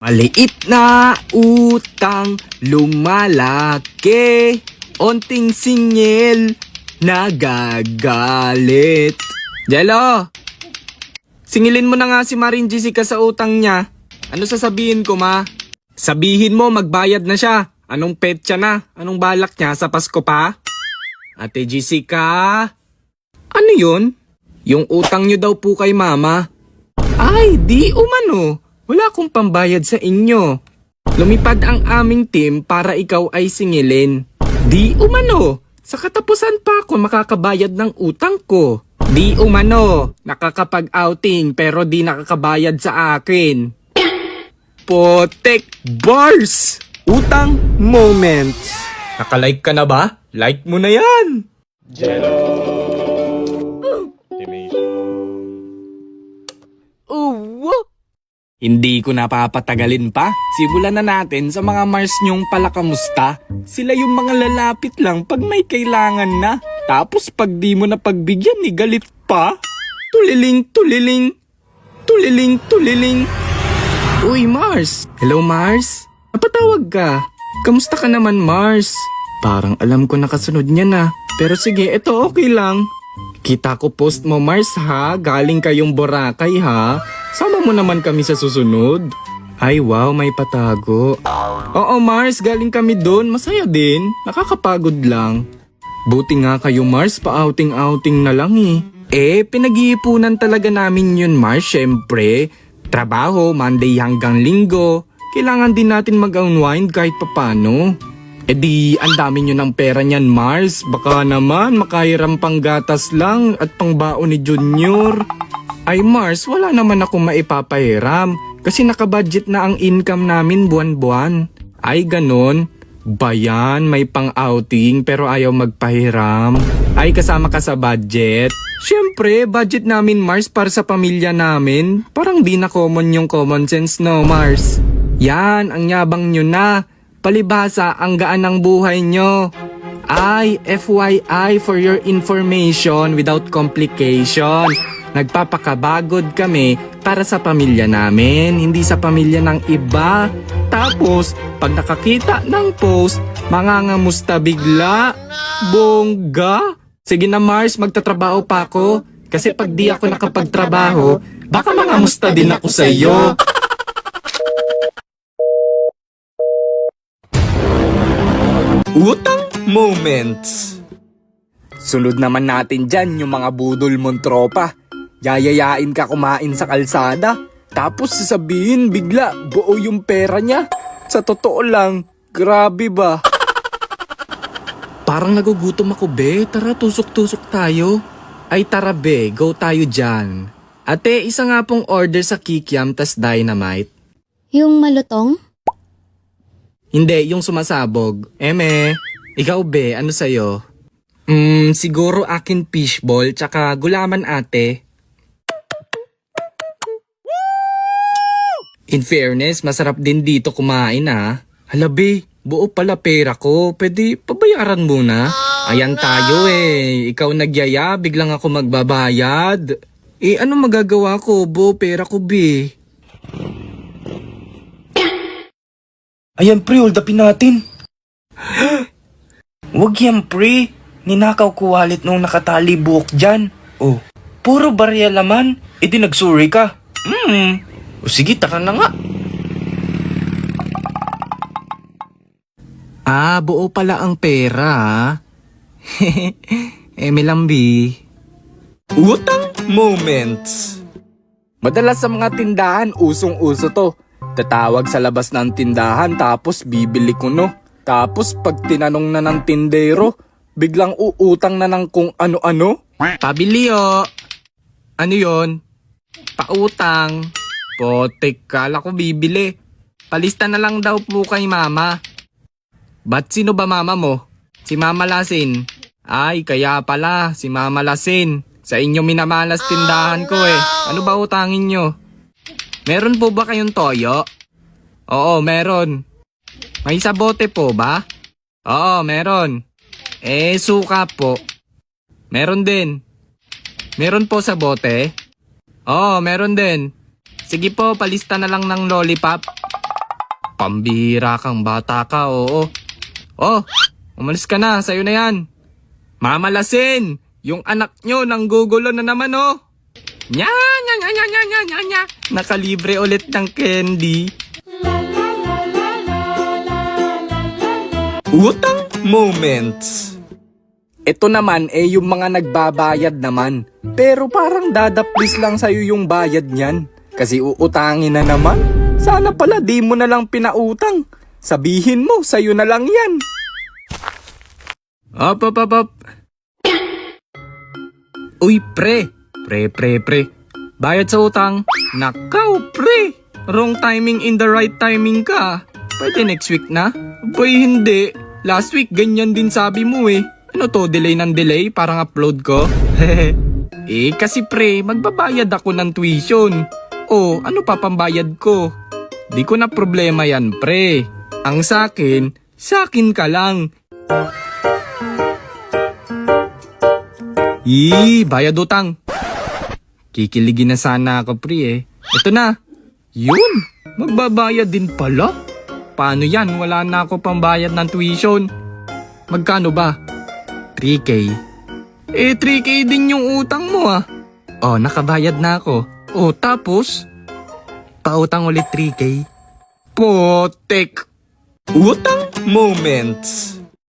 Maliit na utang lumalaki, onting singil nagagalit. Jello, singilin mo na nga si Maring Jessica sa utang niya. Ano sasabihin ko, ma? Sabihin mo magbayad na siya. Anong petsa na? Anong balak niya sa Pasko pa? Ate Jessica, ano yun? Yung utang niyo daw po kay mama. Ay, di umano. Wala akong pambayad sa inyo. Lumipad ang aming team para ikaw ay singilin. Di umano. Sa katapusan pa ako makakabayad ng utang ko. Di umano. Nakakapag-outing pero di nakakabayad sa akin. Potek bars! Utang moments. Nakalike ka na ba? Like mo na yan. Hindi ko napapatagalin pa. Simulan na natin sa mga Mars nyong palakamusta. Sila yung mga lalapit lang pag may kailangan na. Tapos pag di mo na pagbigyan ni galit pa. Tuliling, tuliling. Tuliling, tuliling. Uy, Mars. Hello, Mars. Napatawag ka. Kamusta ka naman, Mars? Parang alam ko nakasunod niya na. Pero sige, eto okay lang. Kita ko post mo, Mars, ha? Galing kayong Boracay, ha? Sama mo naman kami sa susunod. Ay wow, may patago. Oo Mars, galing kami doon. Masaya din. Nakakapagod lang. Buti nga kayo Mars, pa-outing-outing na lang eh. Pinag-iipunan talaga namin yun Mars, syempre. Trabaho, Monday hanggang Linggo. Kailangan din natin mag-unwind kahit papano. Di, ang dami nyo ng pera niyan Mars. Baka naman makahiram pang gatas lang at pangbaon ni Junior. Ay Mars, wala naman ako maipapahiram kasi nakabudget na ang income namin buwan-buwan. Ay ganon, bayan may pang-outing pero ayaw magpahiram. Ay kasama ka sa budget? Siyempre, budget namin Mars para sa pamilya namin. Parang di na common yung common sense no Mars. Yan, ang yabang nyo na. Palibhasa, ang gaan ng buhay nyo. Ay, FYI for your information without complication. Nagpapakabagod kami para sa pamilya namin, hindi sa pamilya ng iba. Tapos, pag nakakita ng post, mangangamusta bigla. Bongga! Sige na Mars, magtatrabaho pa ako. Kasi pag di ako nakapagtrabaho, baka mangamusta din ako sa iyo. Utang moments. Sunod naman natin dyan yung mga budol mong tropa. Yayayain ka kumain sa kalsada. Tapos sasabihin bigla buo yung pera niya. Sa totoo lang, grabe ba? Parang nagugutom ako be. Tara tusok-tusok tayo. Ay tara be, go tayo dyan. Ate, isa nga pong order sa Kikiam tas Dynamite. Yung malutong? Hindi, yung sumasabog. Eme, ikaw be, ano sa'yo? Siguro akin fishball tsaka gulaman ate. In fairness, masarap din dito kumain ha. Halabi, buo pala pera ko. Pwede pabayaran muna. Ayan tayo eh. Ikaw nagyaya, biglang ako magbabayad. Ano magagawa ko? Buo pera ko be. Ayan pre, hold upin natin. Wag yan pre. Ninakaw ko wallet nung nakatali buhok dyan. Oh, puro barya laman. Di nagsuri ka. O sige, tara na nga. Buo pala ang pera. Lambi. Utang moments. Madalas sa mga tindahan, usong-uso to. Tatawag sa labas ng tindahan tapos bibili ko no. Tapos pag tinanong na ng tindero, biglang uutang na ng kung ano-ano. Pabili o. Ano yon? Pautang. Potek, kala ko bibili. Palista na lang daw po kay mama. Ba't sino ba mama mo? Si Mama Lasin. Ay, kaya pala, si Mama Lasin. Sa inyo minamalas tindahan ko eh. Ano ba utangin nyo? Meron po ba kayong toyo? Oo, meron. May sabote po ba? Oo, meron. Suka po. Meron din. Meron po sabote? Oo, meron din. Sige po, palista na lang ng lollipop. Pambihira kang bata ka, oo. Oh, umalis ka na, sa'yo na yan. Mamalasin! Yung anak nyo nanggugulo na naman, oh. Nya, nya, nya, nya, nya, nya, nya, nya. Nakalibre ulit ng candy. Utang moments. Ito naman yung mga nagbabayad naman. Pero parang dadaplis lang sa'yo yung bayad niyan. Kasi uutangin na naman. Sana pala di mo na lang pinautang. Sabihin mo, sa'yo na lang yan. Op. Uy, pre. Pre. Bayad sa utang. Nakaw, pre. Wrong timing in the right timing ka. Pwede next week na? Boy, hindi. Last week, ganyan din sabi mo eh. Ano to, delay ng delay? Parang upload ko? Kasi pre, magbabayad ako ng tuition. Oh, ano pa pambayad ko? Di ko na problema yan, pre. Ang sakin ka lang. Bayad utang. Kikiligin na sana ako, pre eh. Ito na. Yun, magbabayad din pala. Paano yan? Wala na ako pambayad ng tuition. Magkano ba? 3K. 3K din yung utang mo ah. Oh, nakabayad na ako. Oh, tapos? Pautang ulit 3K. Potek. Utang moments.